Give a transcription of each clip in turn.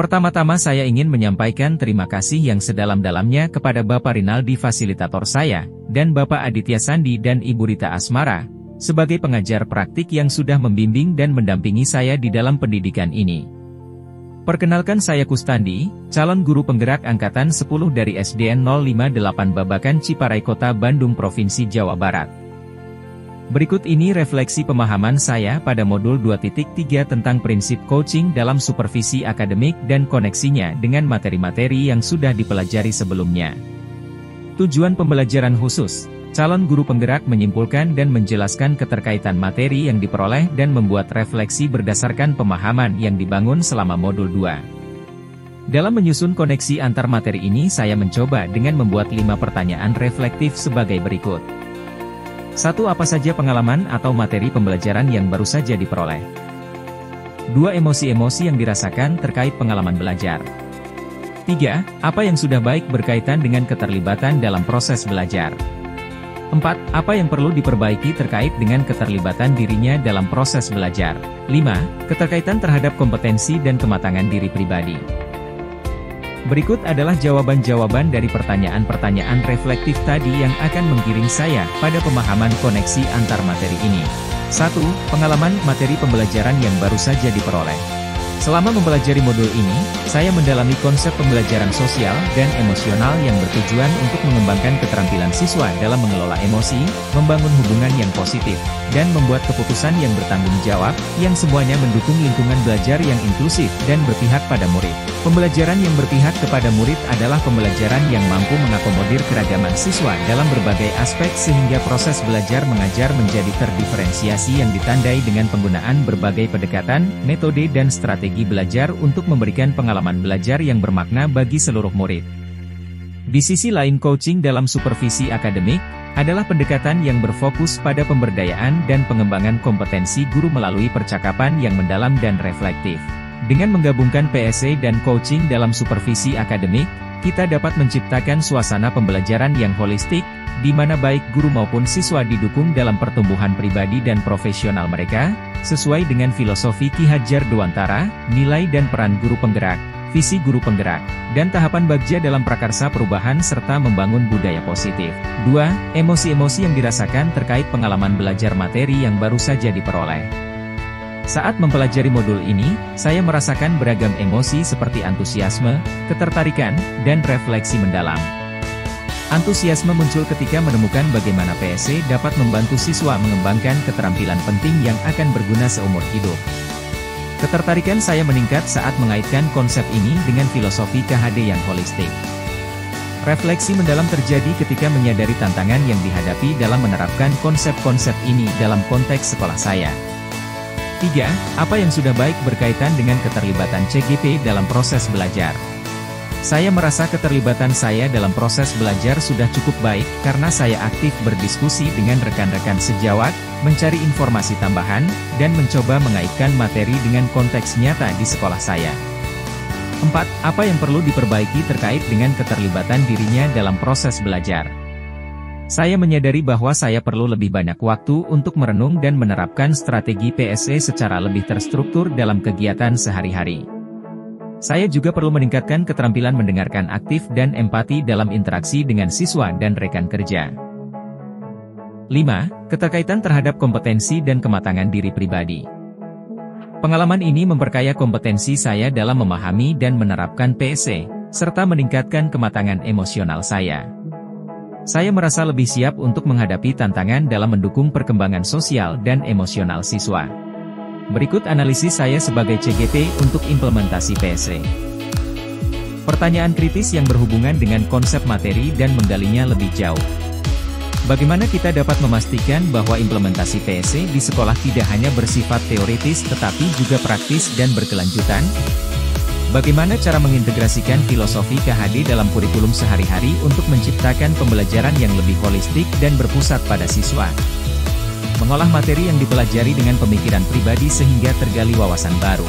Pertama-tama saya ingin menyampaikan terima kasih yang sedalam-dalamnya kepada Bapak Rinaldi fasilitator saya, dan Bapak Aditya Sandi dan Ibu Rita Asmara, sebagai pengajar praktik yang sudah membimbing dan mendampingi saya di dalam pendidikan ini. Perkenalkan, saya Kustandi, calon guru penggerak Angkatan 10 dari SDN 058 Babakan Ciparai Kota Bandung Provinsi Jawa Barat. Berikut ini refleksi pemahaman saya pada modul 2.3 tentang prinsip coaching dalam supervisi akademik dan koneksinya dengan materi-materi yang sudah dipelajari sebelumnya. Tujuan pembelajaran khusus, calon guru penggerak menyimpulkan dan menjelaskan keterkaitan materi yang diperoleh dan membuat refleksi berdasarkan pemahaman yang dibangun selama modul 2. Dalam menyusun koneksi antar materi ini, saya mencoba dengan membuat 5 pertanyaan reflektif sebagai berikut. 1. Apa saja pengalaman atau materi pembelajaran yang baru saja diperoleh? 2. Emosi-emosi yang dirasakan terkait pengalaman belajar. 3. Apa yang sudah baik berkaitan dengan keterlibatan dalam proses belajar? 4. Apa yang perlu diperbaiki terkait dengan keterlibatan dirinya dalam proses belajar? 5. Keterkaitan terhadap kompetensi dan kematangan diri pribadi. Berikut adalah jawaban-jawaban dari pertanyaan-pertanyaan reflektif tadi yang akan menggiring saya pada pemahaman koneksi antar materi ini. 1. Pengalaman materi pembelajaran yang baru saja diperoleh. Selama mempelajari modul ini, saya mendalami konsep pembelajaran sosial dan emosional yang bertujuan untuk mengembangkan keterampilan siswa dalam mengelola emosi, membangun hubungan yang positif, dan membuat keputusan yang bertanggung jawab, yang semuanya mendukung lingkungan belajar yang inklusif dan berpihak pada murid. Pembelajaran yang berpihak kepada murid adalah pembelajaran yang mampu mengakomodir keragaman siswa dalam berbagai aspek sehingga proses belajar mengajar menjadi terdiferensiasi yang ditandai dengan penggunaan berbagai pendekatan, metode dan strategi belajar untuk memberikan pengalaman belajar yang bermakna bagi seluruh murid. Di sisi lain, coaching dalam supervisi akademik adalah pendekatan yang berfokus pada pemberdayaan dan pengembangan kompetensi guru melalui percakapan yang mendalam dan reflektif. Dengan menggabungkan PSE dan coaching dalam supervisi akademik, kita dapat menciptakan suasana pembelajaran yang holistik, di mana baik guru maupun siswa didukung dalam pertumbuhan pribadi dan profesional mereka, sesuai dengan filosofi Ki Hajar Dewantara, nilai dan peran guru penggerak, visi guru penggerak, dan tahapan Bagja dalam prakarsa perubahan serta membangun budaya positif. 2. Emosi-emosi yang dirasakan terkait pengalaman belajar materi yang baru saja diperoleh. Saat mempelajari modul ini, saya merasakan beragam emosi seperti antusiasme, ketertarikan, dan refleksi mendalam. Antusiasme muncul ketika menemukan bagaimana PSE dapat membantu siswa mengembangkan keterampilan penting yang akan berguna seumur hidup. Ketertarikan saya meningkat saat mengaitkan konsep ini dengan filosofi KHD yang holistik. Refleksi mendalam terjadi ketika menyadari tantangan yang dihadapi dalam menerapkan konsep-konsep ini dalam konteks sekolah saya. 3. Apa yang sudah baik berkaitan dengan keterlibatan CGP dalam proses belajar. Saya merasa keterlibatan saya dalam proses belajar sudah cukup baik, karena saya aktif berdiskusi dengan rekan-rekan sejawat, mencari informasi tambahan, dan mencoba mengaitkan materi dengan konteks nyata di sekolah saya. 4. Apa yang perlu diperbaiki terkait dengan keterlibatan dirinya dalam proses belajar. Saya menyadari bahwa saya perlu lebih banyak waktu untuk merenung dan menerapkan strategi PSE secara lebih terstruktur dalam kegiatan sehari-hari. Saya juga perlu meningkatkan keterampilan mendengarkan aktif dan empati dalam interaksi dengan siswa dan rekan kerja. 5. Keterkaitan terhadap kompetensi dan kematangan diri pribadi. Pengalaman ini memperkaya kompetensi saya dalam memahami dan menerapkan PSE, serta meningkatkan kematangan emosional saya. Saya merasa lebih siap untuk menghadapi tantangan dalam mendukung perkembangan sosial dan emosional siswa. Berikut analisis saya sebagai CGP untuk implementasi PSE. Pertanyaan kritis yang berhubungan dengan konsep materi dan menggalinya lebih jauh. Bagaimana kita dapat memastikan bahwa implementasi PSE di sekolah tidak hanya bersifat teoritis tetapi juga praktis dan berkelanjutan? Bagaimana cara mengintegrasikan filosofi KHD dalam kurikulum sehari-hari untuk menciptakan pembelajaran yang lebih holistik dan berpusat pada siswa? Mengolah materi yang dipelajari dengan pemikiran pribadi sehingga tergali wawasan baru.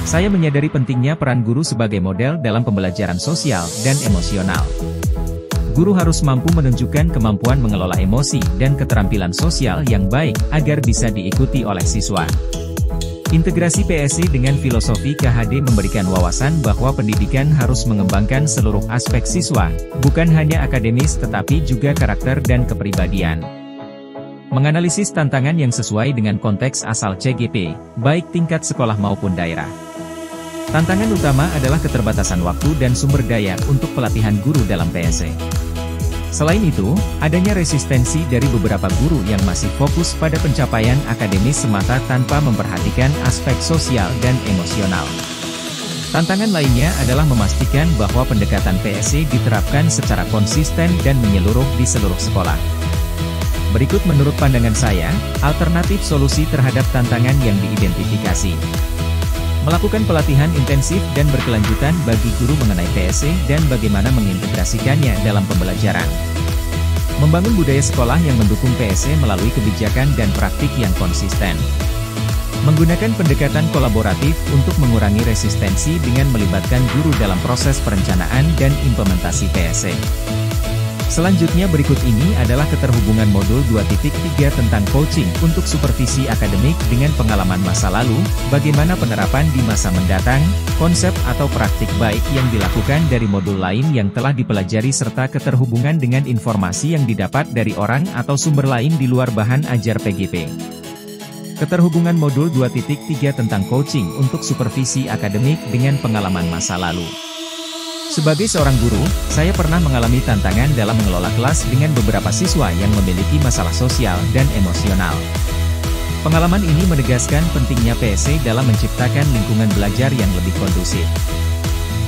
Saya menyadari pentingnya peran guru sebagai model dalam pembelajaran sosial dan emosional. Guru harus mampu menunjukkan kemampuan mengelola emosi dan keterampilan sosial yang baik agar bisa diikuti oleh siswa. Integrasi PSE dengan filosofi KHD memberikan wawasan bahwa pendidikan harus mengembangkan seluruh aspek siswa, bukan hanya akademis tetapi juga karakter dan kepribadian. Menganalisis tantangan yang sesuai dengan konteks asal CGP, baik tingkat sekolah maupun daerah. Tantangan utama adalah keterbatasan waktu dan sumber daya untuk pelatihan guru dalam PSE. Selain itu, adanya resistensi dari beberapa guru yang masih fokus pada pencapaian akademis semata tanpa memperhatikan aspek sosial dan emosional. Tantangan lainnya adalah memastikan bahwa pendekatan PSE diterapkan secara konsisten dan menyeluruh di seluruh sekolah. Berikut menurut pandangan saya, alternatif solusi terhadap tantangan yang diidentifikasi. Melakukan pelatihan intensif dan berkelanjutan bagi guru mengenai PSE dan bagaimana mengintegrasikannya dalam pembelajaran. Membangun budaya sekolah yang mendukung PSE melalui kebijakan dan praktik yang konsisten. Menggunakan pendekatan kolaboratif untuk mengurangi resistensi dengan melibatkan guru dalam proses perencanaan dan implementasi PSE. Selanjutnya berikut ini adalah keterhubungan modul 2.3 tentang coaching untuk supervisi akademik dengan pengalaman masa lalu, bagaimana penerapan di masa mendatang, konsep atau praktik baik yang dilakukan dari modul lain yang telah dipelajari serta keterhubungan dengan informasi yang didapat dari orang atau sumber lain di luar bahan ajar PGP. Keterhubungan modul 2.3 tentang coaching untuk supervisi akademik dengan pengalaman masa lalu. Sebagai seorang guru, saya pernah mengalami tantangan dalam mengelola kelas dengan beberapa siswa yang memiliki masalah sosial dan emosional. Pengalaman ini menegaskan pentingnya PSE dalam menciptakan lingkungan belajar yang lebih kondusif.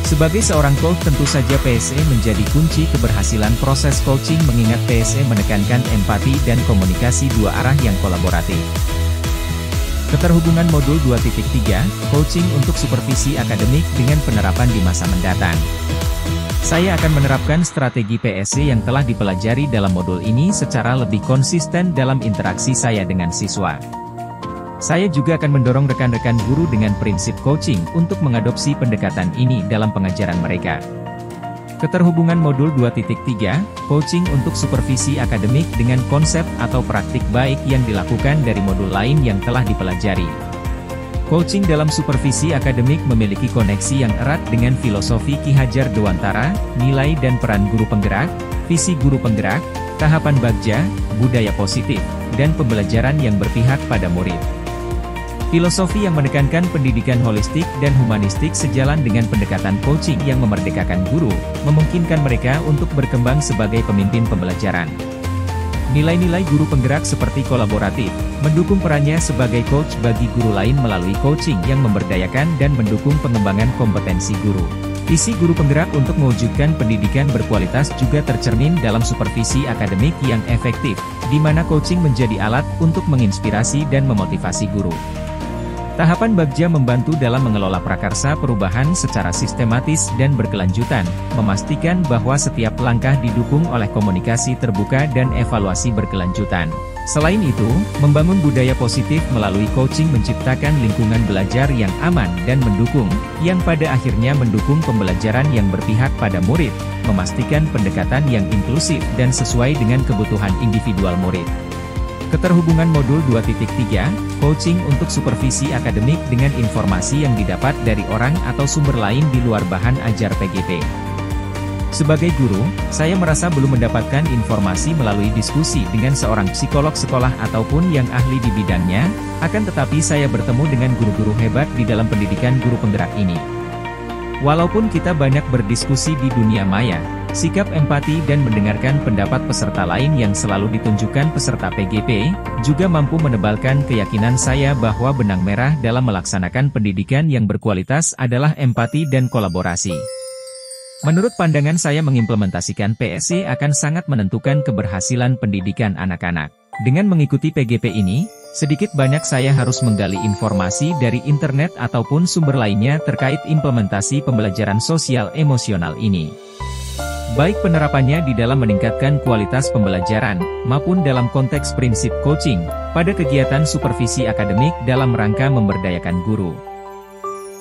Sebagai seorang coach tentu saja PSE menjadi kunci keberhasilan proses coaching mengingat PSE menekankan empati dan komunikasi dua arah yang kolaboratif. Keterhubungan modul 2.3, coaching untuk supervisi akademik dengan penerapan di masa mendatang. Saya akan menerapkan strategi PSE yang telah dipelajari dalam modul ini secara lebih konsisten dalam interaksi saya dengan siswa. Saya juga akan mendorong rekan-rekan guru dengan prinsip coaching untuk mengadopsi pendekatan ini dalam pengajaran mereka. Keterhubungan modul 2.3, coaching untuk supervisi akademik dengan konsep atau praktik baik yang dilakukan dari modul lain yang telah dipelajari. Coaching dalam supervisi akademik memiliki koneksi yang erat dengan filosofi Ki Hajar Dewantara, nilai dan peran guru penggerak, visi guru penggerak, tahapan bagja, budaya positif, dan pembelajaran yang berpihak pada murid. Filosofi yang menekankan pendidikan holistik dan humanistik sejalan dengan pendekatan coaching yang memerdekakan guru, memungkinkan mereka untuk berkembang sebagai pemimpin pembelajaran. Nilai-nilai guru penggerak seperti kolaboratif, mendukung perannya sebagai coach bagi guru lain melalui coaching yang memberdayakan dan mendukung pengembangan kompetensi guru. Visi guru penggerak untuk mewujudkan pendidikan berkualitas juga tercermin dalam supervisi akademik yang efektif, di mana coaching menjadi alat untuk menginspirasi dan memotivasi guru. Tahapan bagja membantu dalam mengelola prakarsa perubahan secara sistematis dan berkelanjutan, memastikan bahwa setiap langkah didukung oleh komunikasi terbuka dan evaluasi berkelanjutan. Selain itu, membangun budaya positif melalui coaching menciptakan lingkungan belajar yang aman dan mendukung, yang pada akhirnya mendukung pembelajaran yang berpihak pada murid, memastikan pendekatan yang inklusif dan sesuai dengan kebutuhan individual murid. Keterhubungan modul 2.3, coaching untuk supervisi akademik dengan informasi yang didapat dari orang atau sumber lain di luar bahan ajar PGP. Sebagai guru, saya merasa belum mendapatkan informasi melalui diskusi dengan seorang psikolog sekolah ataupun yang ahli di bidangnya, akan tetapi saya bertemu dengan guru-guru hebat di dalam pendidikan guru penggerak ini. Walaupun kita banyak berdiskusi di dunia maya, sikap empati dan mendengarkan pendapat peserta lain yang selalu ditunjukkan peserta PGP, juga mampu menebalkan keyakinan saya bahwa benang merah dalam melaksanakan pendidikan yang berkualitas adalah empati dan kolaborasi. Menurut pandangan saya mengimplementasikan PSE akan sangat menentukan keberhasilan pendidikan anak-anak. Dengan mengikuti PGP ini, sedikit banyak saya harus menggali informasi dari internet ataupun sumber lainnya terkait implementasi pembelajaran sosial emosional ini. Baik penerapannya di dalam meningkatkan kualitas pembelajaran, maupun dalam konteks prinsip coaching, pada kegiatan supervisi akademik dalam rangka memberdayakan guru.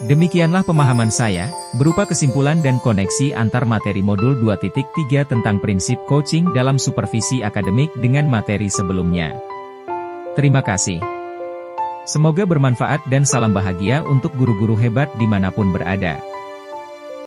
Demikianlah pemahaman saya, berupa kesimpulan dan koneksi antar materi modul 2.3 tentang prinsip coaching dalam supervisi akademik dengan materi sebelumnya. Terima kasih. Semoga bermanfaat dan salam bahagia untuk guru-guru hebat dimanapun berada.